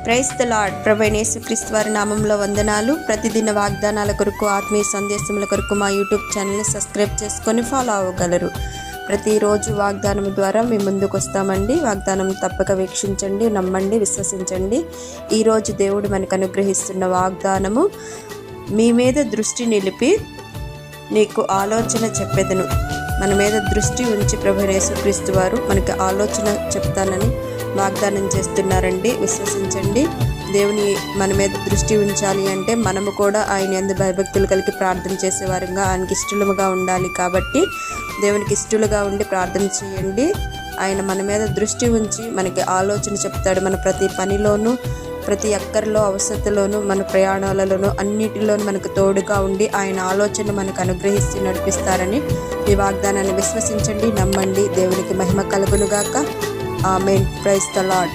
Praise the lord. ప్రభువైన యేసుక్రీస్తు వారి నామంలో వందనాలు. ప్రతిదిన వాగ్దానాల కొరకు, ఆత్మీయ సందేశముల కొరకు మా యూట్యూబ్ ఛానల్ని సబ్స్క్రైబ్ చేసుకొని ఫాలో అవ్వగలరు. ప్రతిరోజు వాగ్దానం ద్వారా మీ ముందుకు వస్తామండి. వాగ్దానం తప్పక వీక్షించండి, నమ్మండి, విశ్వసించండి. ఈరోజు దేవుడు మనకు అనుగ్రహిస్తున్న వాగ్దానము, మీ మీద దృష్టి నిలిపి నీకు ఆలోచన చెప్పెదను. మన మీద దృష్టి ఉంచి ప్రభువైన యేసుక్రీస్తు వారు మనకి ఆలోచన చెప్తానని వాగ్దానం చేస్తున్నారండి. విశ్వసించండి. దేవుని మన మీద దృష్టి ఉంచాలి అంటే మనము కూడా ఆయన యందు భయభక్తులు కలిగి ప్రార్థన చేసేవారుగా, ఆయనకి ఇష్టలుగా ఉండాలి. కాబట్టి దేవునికి ఇష్టలుగా ఉండి ప్రార్థన చేయండి. ఆయన మన మీద దృష్టి ఉంచి మనకి ఆలోచన చెప్తాడు. మన ప్రతి పనిలోనూ, ప్రతి అక్కర్లో, అవసరతలోనూ, మన ప్రయాణాలలోనూ అన్నిటిలోనూ మనకు తోడుగా ఉండి ఆయన ఆలోచన మనకు అనుగ్రహిస్తూ నడిపిస్తారని ఈ వాగ్దానాన్ని విశ్వసించండి, నమ్మండి. దేవునికి మహిమ కలుగునుగాక. ఆమేన్. Praise the lord.